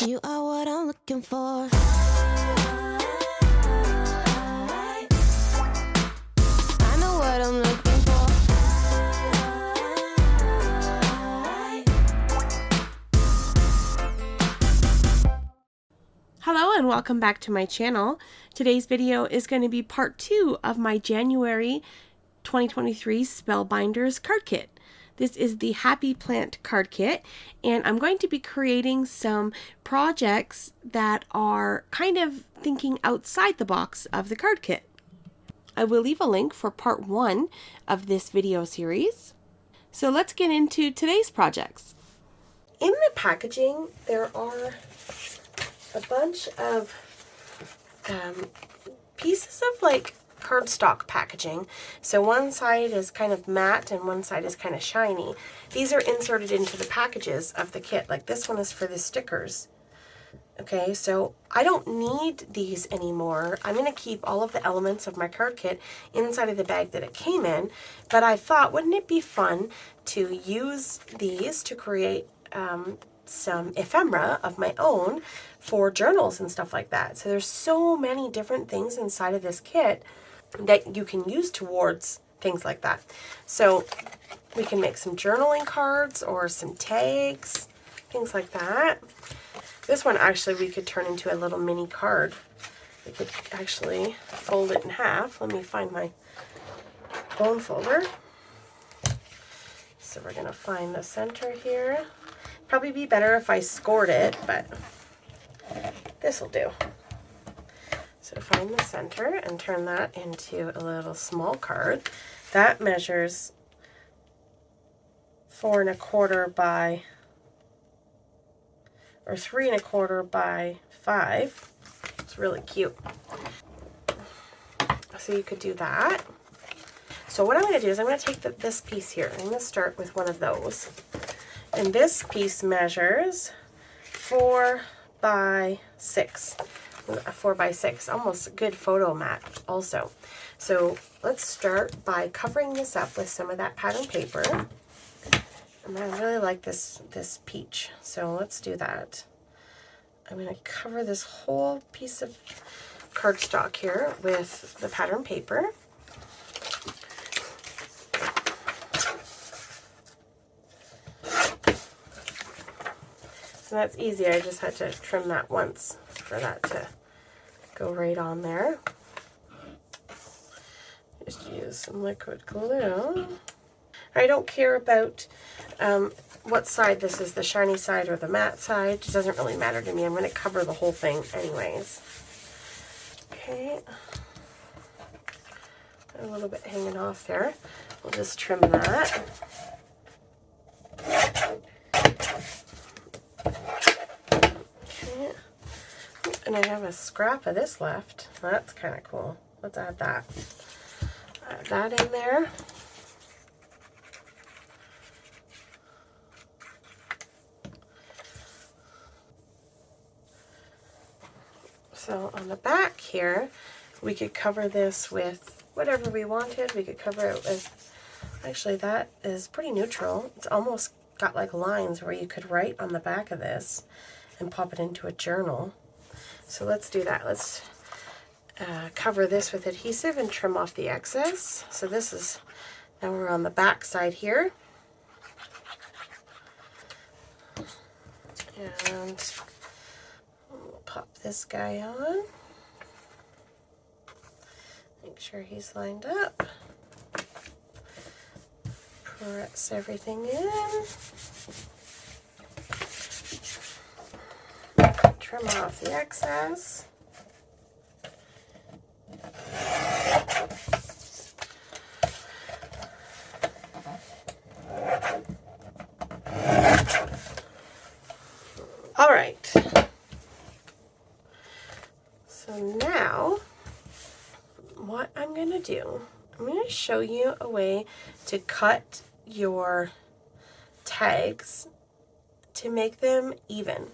You are what I'm looking for. I know what I'm looking for. Hello and welcome back to my channel. Today's video is going to be part 2 of my January 2023 Spellbinders card kit. This is the Happy Plant card kit, and I'm going to be creating some projects that are kind of thinking outside the box of the card kit. I will leave a link for part 1 of this video series. So let's get into today's projects. In the packaging, there are a bunch of pieces of like cardstock packaging. So one side is kind of matte and one side is kind of shiny. These are inserted into the packages of the kit. Like this one is for the stickers. Okay, so I don't need these anymore. I'm going to keep all of the elements of my card kit inside of the bag that it came in, but I thought, wouldn't it be fun to use these to create some ephemera of my own for journals and stuff like that. So there's so many different things inside of this kit that you can use towards things like that. So we can make some journaling cards or some tags, things like that. This one actually we could turn into a little mini card. We could actually fold it in half. Let me find my bone folder. So we're going to find the center here. Probably be better if I scored it, but this will do. So find the center and turn that into a little small card. That measures 4 1/4 by, or 3 1/4 by 5. It's really cute. So you could do that. So what I'm going to do is I'm going to take this piece here. I'm going to start with one of those. And this piece measures 4 by 6. 4 by 6, almost a good photo mat also. So let's start by covering this up with some of that pattern paper. And I really like this peach, so let's do that. I'm going to cover this whole piece of cardstock here with the pattern paper. So that's easy. I just had to trim that once for that to go right on there. Just use some liquid glue. I don't care about what side this is, the shiny side or the matte side. It doesn't really matter to me. I'm going to cover the whole thing anyways. Okay. A little bit hanging off there. We'll just trim that. And I have a scrap of this left. That's kind of cool. Let's add that. Add that in there. So on the back here, we could cover this with whatever we wanted. We could cover it with, actually that is pretty neutral. It's almost got like lines where you could write on the back of this and pop it into a journal. So let's do that. Let's cover this with adhesive and trim off the excess. So this is, now we're on the back side here. And we'll pop this guy on. Make sure he's lined up. Press everything in. Trim off the excess. All right. So now what I'm going to do, I'm going to show you a way to cut your tags to make them even.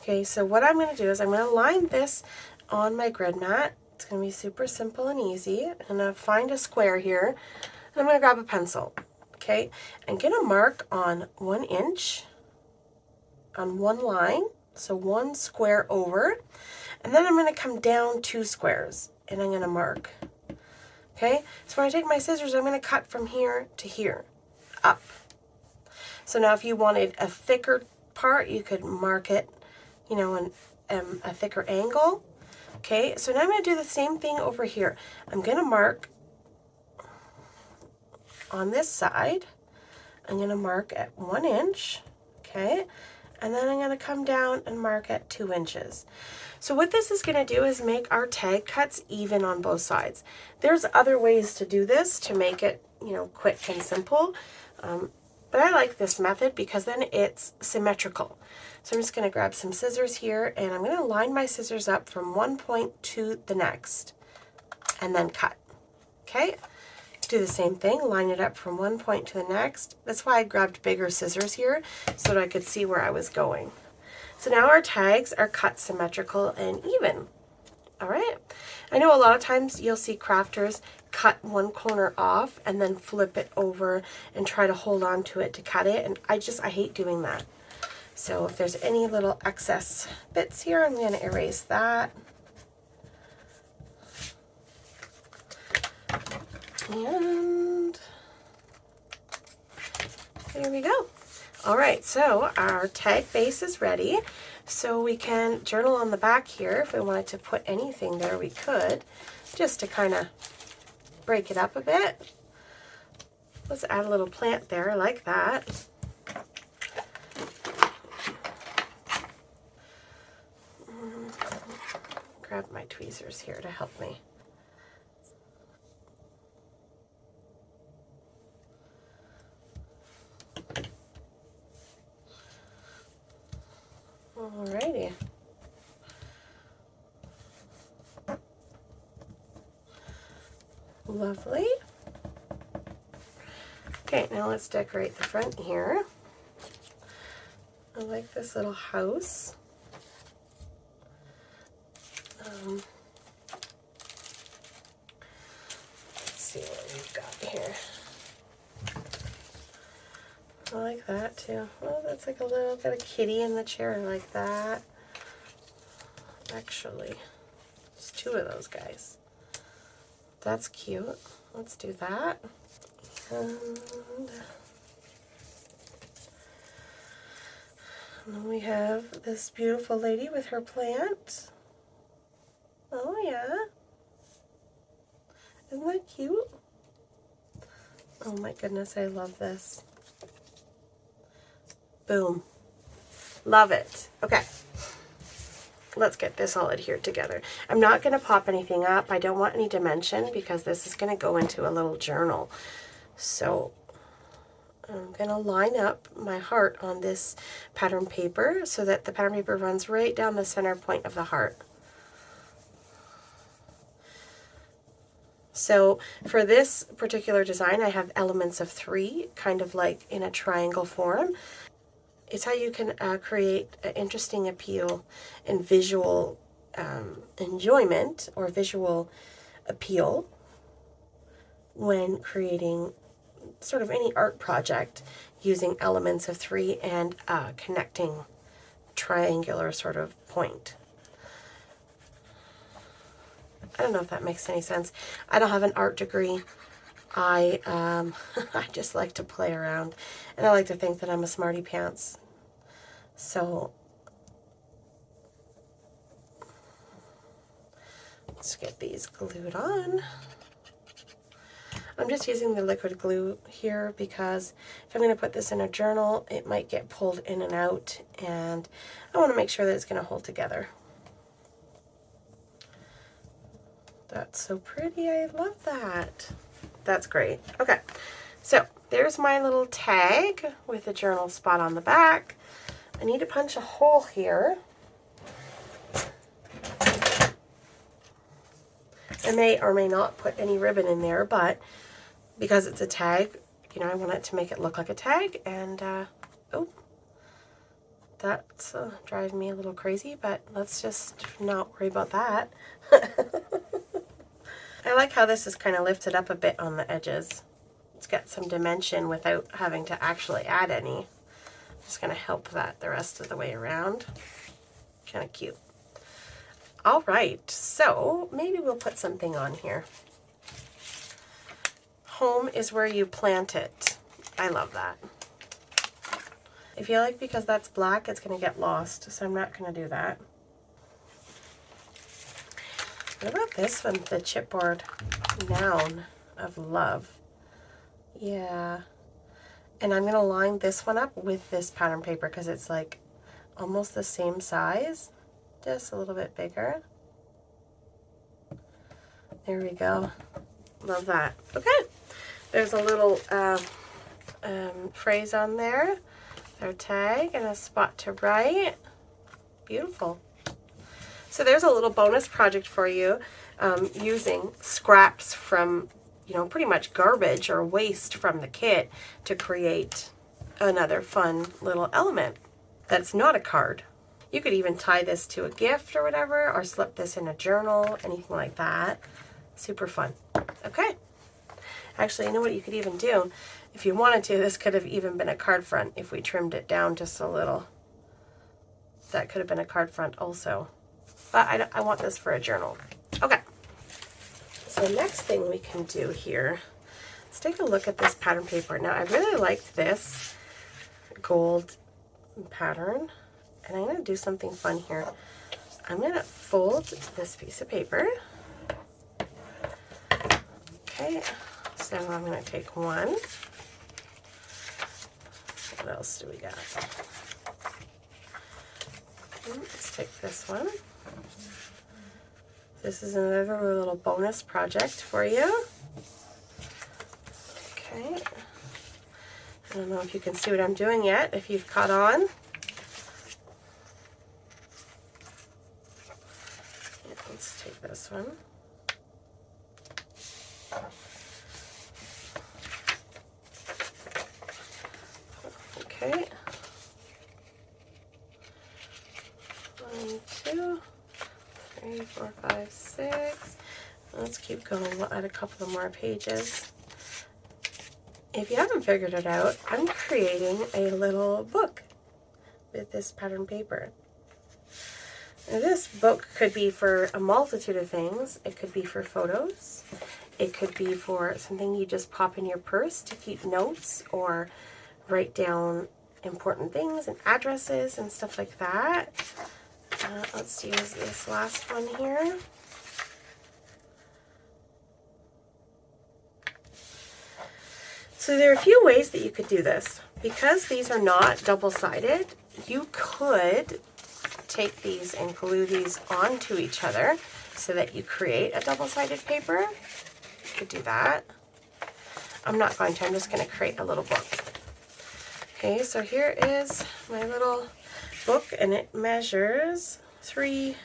Okay, so what I'm going to do is I'm going to line this on my grid mat. It's going to be super simple and easy. I'm going to find a square here, and I'm going to grab a pencil, okay? I'm going to mark on 1 inch on one line, so one square over, and then I'm going to come down 2 squares, and I'm going to mark. Okay, so when I take my scissors, I'm going to cut from here to here, up. So now if you wanted a thicker part, you could mark it, you know, a thicker angle. Okay, so now I'm going to do the same thing over here. I'm going to mark on this side. I'm going to mark at 1 inch, okay, and then I'm going to come down and mark at 2 inches. So what this is going to do is make our tag cuts even on both sides. There's other ways to do this to make it, you know, quick and simple, but I like this method because then it's symmetrical. So I'm just going to grab some scissors here, and I'm going to line my scissors up from one point to the next, and then cut, okay? Do the same thing, line it up from one point to the next. That's why I grabbed bigger scissors here, so that I could see where I was going. So now our tags are cut symmetrical and even. All right. I know a lot of times you'll see crafters cut one corner off and then flip it over and try to hold on to it to cut it. And I hate doing that. So if there's any little excess bits here, I'm going to erase that. And there we go. All right, so our tag base is ready. So we can journal on the back here. If we wanted to put anything there, we could, just to kind of break it up a bit. Let's add a little plant there. I like that. Grab my tweezers here to help me. Alrighty. Lovely. Okay, now let's decorate the front here. I like this little house. Let's see what we've got here. I like that too. Oh, that's like a little bit of kitty in the chair like that. Actually, there's 2 of those guys. That's cute. Let's do that. And then we have this beautiful lady with her plant. Oh yeah. Isn't that cute? Oh my goodness, I love this. Boom. Love it. Okay. Let's get this all adhered together. I'm not going to pop anything up. I don't want any dimension because this is going to go into a little journal. So I'm going to line up my heart on this pattern paper so that the pattern paper runs right down the center point of the heart. So for this particular design, I have elements of 3, kind of like in a triangle form. It's how you can create an interesting appeal and visual enjoyment or visual appeal when creating sort of any art project using elements of 3 and connecting triangular sort of point. I don't know if that makes any sense. I don't have an art degree. I just like to play around, and I like to think that I'm a smarty pants. So let's get these glued on. I'm just using the liquid glue here because if I'm going to put this in a journal, it might get pulled in and out, and I want to make sure that it's going to hold together. That's so pretty. I love that. That's great. Okay, so there's my little tag with a journal spot on the back. I need to punch a hole here. I may or may not put any ribbon in there, but because it's a tag, you know, I want it to make it look like a tag. And, oh, that's driving me a little crazy, but let's just not worry about that. I like how this is kind of lifted up a bit on the edges. It's got some dimension without having to actually add any. Just gonna help that the rest of the way around. Kind of cute. All right, so maybe we'll put something on here. Home is where you plant it. I love that. I feel like because that's black, it's gonna get lost, so I'm not gonna do that. What about this one, the chipboard noun of love? Yeah. And I'm gonna line this one up with this pattern paper because it's like almost the same size, just a little bit bigger. There we go. Love that. Okay. There's a little phrase on there. Their tag and a spot to write. Beautiful. So there's a little bonus project for you using scraps from, you know, pretty much garbage or waste from the kit to create another fun little element that's not a card. You could even tie this to a gift or whatever, or slip this in a journal, anything like that. Super fun. Okay. Actually, you know what you could even do? If you wanted to, this could have even been a card front if we trimmed it down just a little. That could have been a card front also. But I want this for a journal. Okay. So next thing we can do here, let's take a look at this pattern paper. Now, I really liked this gold pattern, and I'm going to do something fun here. I'm going to fold this piece of paper. Okay, so I'm going to take one. What else do we got? Let's take this one. This is another little bonus project for you. Okay. I don't know if you can see what I'm doing yet, if you've caught on. Yeah, let's take this one. Okay. 1, 2, 3, 4, 5, 6. Let's keep going. We'll add a couple of more pages. If you haven't figured it out, I'm creating a little book with this pattern paper. Now, this book could be for a multitude of things. It could be for photos. It could be for something you just pop in your purse to keep notes or write down important things and addresses and stuff like that. Let's use this last one here. So there are a few ways that you could do this. Because these are not double-sided, you could take these and glue these onto each other so that you create a double-sided paper. You could do that. I'm not going to. I'm just going to create a little book. Okay, so here is my little book, and it measures 3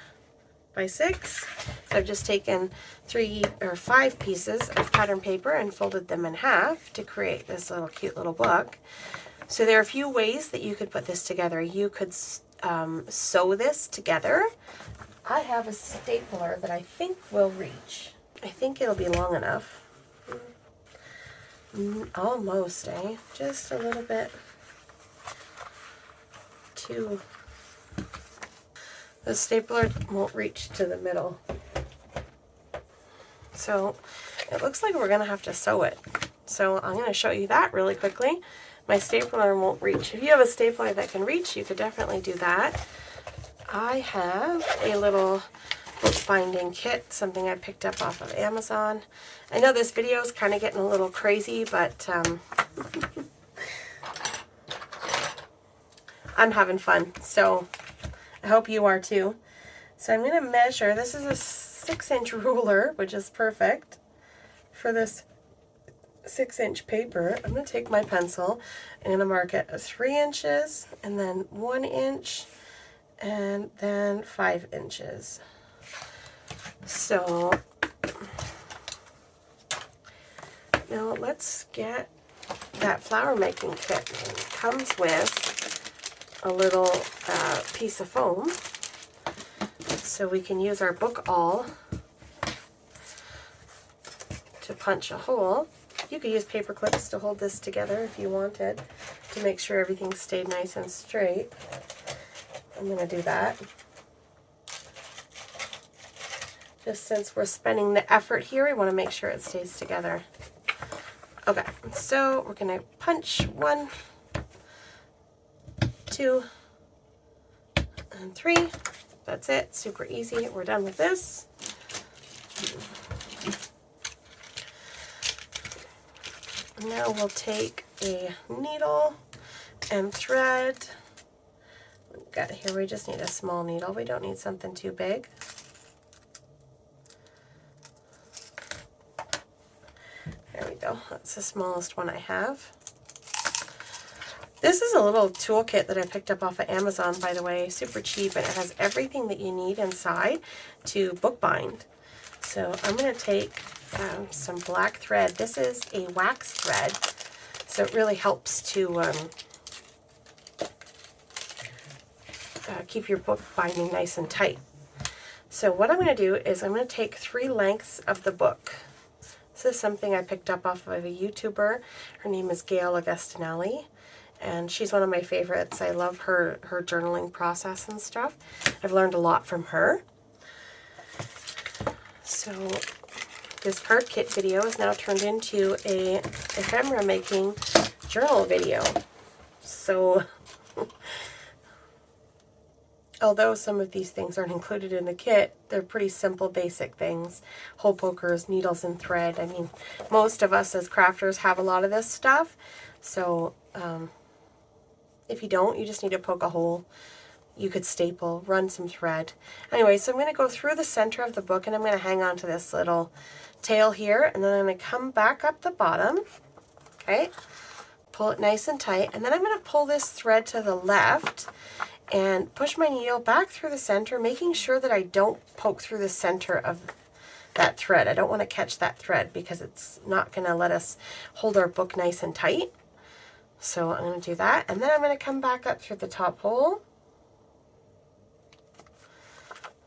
by 6. So I've just taken 3 or 5 pieces of pattern paper and folded them in half to create this little cute little book. So there are a few ways that you could put this together. You could sew this together. I have a stapler that I think will reach. I think it'll be long enough. Almost, eh? Just a little bit too. The stapler won't reach to the middle. So it looks like we're going to have to sew it. So I'm going to show you that really quickly. My stapler won't reach. If you have a stapler that can reach, you could definitely do that. I have a little bookbinding kit, something I picked up off of Amazon. I know this video is kind of getting a little crazy, but I'm having fun, so I hope you are too. So I'm going to measure. This is a 6-inch ruler, which is perfect for this 6-inch paper. I'm going to take my pencil and I'm going to mark it as 3 inches, and then 1 inch, and then 5 inches. So now let's get that flower making kit. It comes with a little piece of foam, so we can use our book awl to punch a hole. You could use paper clips to hold this together if you wanted. to make sure everything stayed nice and straight. I'm going to do that. Just since we're spending the effort here, I want to make sure it stays together. Okay, so we're going to punch 1, 2, and 3. That's it. Super easy. We're done with this. Now we'll take a needle and thread. We've got here, we just need a small needle. We don't need something too big. There we go. That's the smallest one I have. This is a little toolkit that I picked up off of Amazon, by the way. Super cheap, and it has everything that you need inside to bookbind. So I'm going to take some black thread. This is a wax thread, so it really helps to keep your book binding nice and tight. So what I'm going to do is I'm going to take 3 lengths of the book. This is something I picked up off of a YouTuber. Her name is Gail Augustinelli, and she's one of my favorites. I love her journaling process and stuff. I've learned a lot from her. So this card kit video is now turned into a ephemera making journal video. So although some of these things aren't included in the kit, they're pretty simple, basic things. Hole pokers, needles and thread. I mean, most of us as crafters have a lot of this stuff. So if you don't, you just need to poke a hole. You could staple, run some thread. Anyway, so I'm going to go through the center of the book, and I'm going to hang on to this little tail here, and then I'm going to come back up the bottom. Okay, pull it nice and tight, and then I'm going to pull this thread to the left and push my needle back through the center, making sure that I don't poke through the center of that thread. I don't want to catch that thread because it's not going to let us hold our book nice and tight. So I'm going to do that, and then I'm going to come back up through the top hole.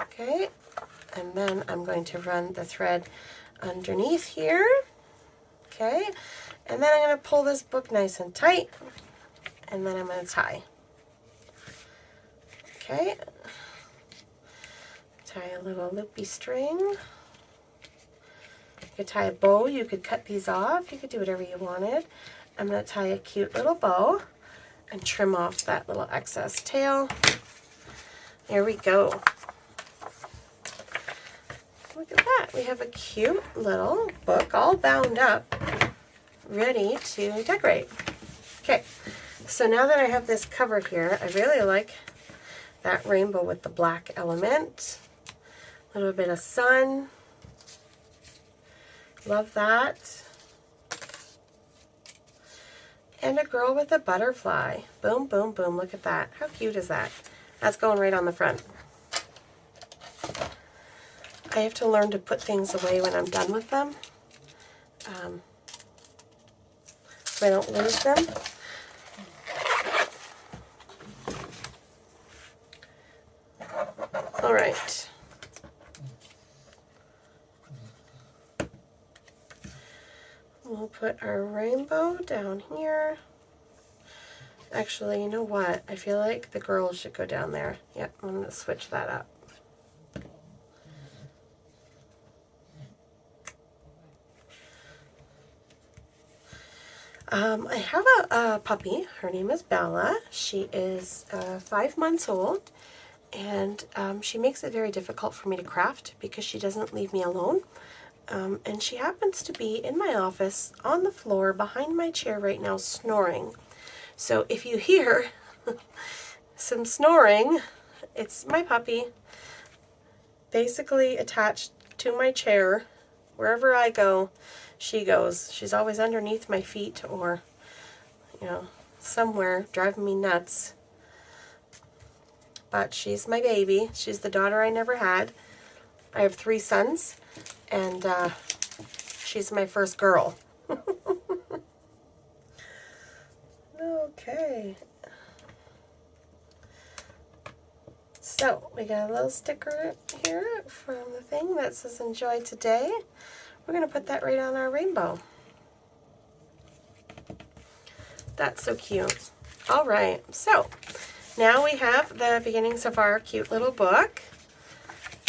Okay, and then I'm going to run the thread underneath here. Okay, and then I'm going to pull this book nice and tight, and then I'm going to tie. Okay, tie a little loopy string. You could tie a bow, you could cut these off, you could do whatever you wanted. I'm going to tie a cute little bow and trim off that little excess tail. There we go. Look at that. We have a cute little book all bound up, ready to decorate. Okay, so now that I have this covered here, I really like that rainbow with the black element. A little bit of sun. Love that. And a girl with a butterfly. Boom, boom, boom. Look at that. How cute is that? That's going right on the front. I have to learn to put things away when I'm done with them, so I don't lose them. All right. We'll put our rainbow down here. Actually, you know what? I feel like the girls should go down there. Yep, I'm going to switch that up. I have a puppy. Her name is Bella. She is 5 months old, and she makes it very difficult for me to craft because she doesn't leave me alone. And she happens to be in my office on the floor behind my chair right now snoring. So if you hear some snoring, it's my puppy basically attached to my chair. Wherever I go, she goes. She's always underneath my feet or, you know, somewhere driving me nuts. But she's my baby. She's the daughter I never had. I have 3 sons, and she's my first girl. Okay. So we got a little sticker here from the thing that says "Enjoy today." We're going to put that right on our rainbow. That's so cute. All right, so now we have the beginnings of our cute little book,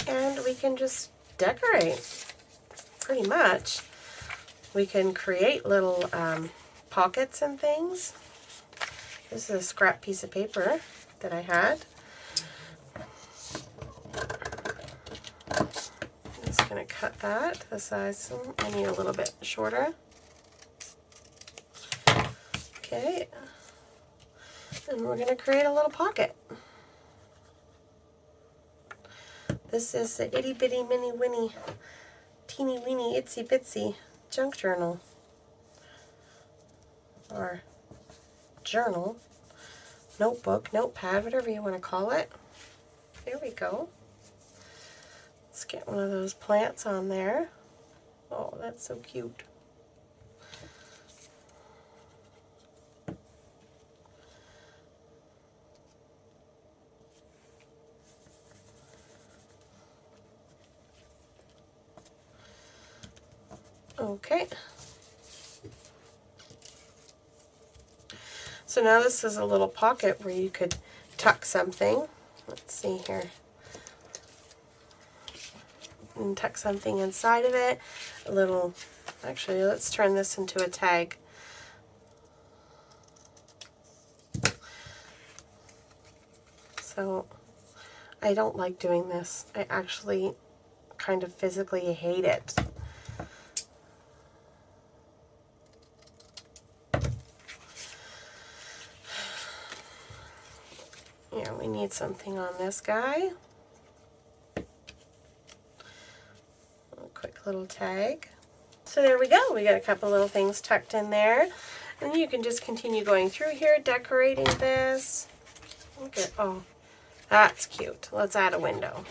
and we can just decorate pretty much. We can create little pockets and things. This is a scrap piece of paper that I had. I'm just going to cut that to the size. I need a little bit shorter. Okay. And we're going to create a little pocket. This is the itty bitty mini winny teeny weeny itsy bitsy junk journal. Or journal, notebook, notepad, whatever you want to call it. There we go. Let's get one of those plants on there. Oh, that's so cute. Okay. So now this is a little pocket where you could tuck something. Let's see here. And tuck something inside of it. A little, actually, let's turn this into a tag. So I don't like doing this. I actually kind of physically hate it. Yeah, we need something on this guy. A quick little tag. So there we go. We got a couple little things tucked in there. And you can just continue going through here, decorating this. Look at, oh, that's cute. Let's add a window.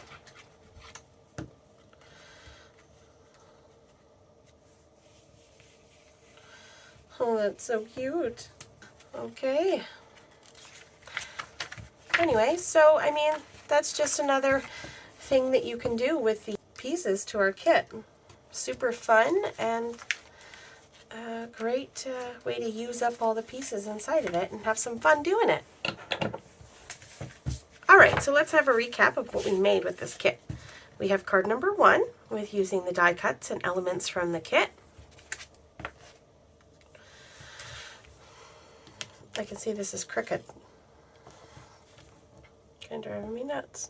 Oh, that's so cute. Okay. Anyway, so, I mean, that's just another thing that you can do with the pieces to our kit. Super fun and a great way to use up all the pieces inside of it and have some fun doing it. Alright, so let's have a recap of what we made with this kit. We have card number 1 with using the die cuts and elements from the kit. I can see this is crooked. Kind of driving me nuts.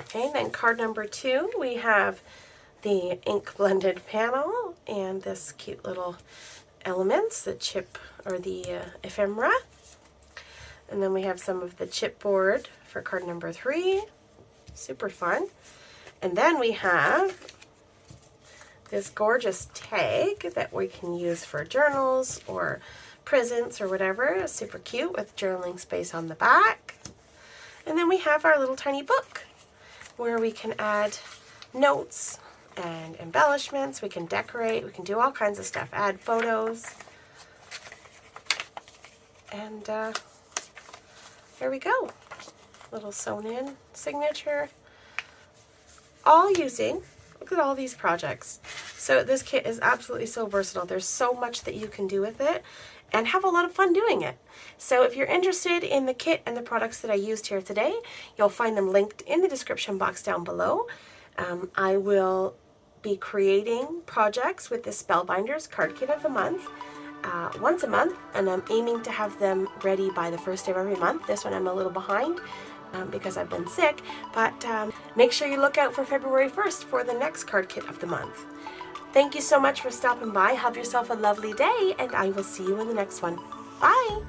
Okay, then card number 2, we have the ink blended panel and this cute little elements, the chip or the ephemera. And then we have some of the chipboard for card number 3. Super fun. And then we have this gorgeous tag that we can use for journals or presents or whatever. Super cute with journaling space on the back. And then we have our little tiny book where we can add notes and embellishments. We can decorate. We can do all kinds of stuff. Add photos. And there we go. Little sewn in signature. All using, look at all these projects. So this kit is absolutely so versatile. There's so much that you can do with it and have a lot of fun doing it. So if you're interested in the kit and the products that I used here today, you'll find them linked in the description box down below. I will be creating projects with the Spellbinders card kit of the month once a month, and I'm aiming to have them ready by the first day of every month. This one I'm a little behind because I've been sick, but make sure you look out for February 1st for the next card kit of the month. Thank you so much for stopping by. Have yourself a lovely day, and I will see you in the next one. Bye!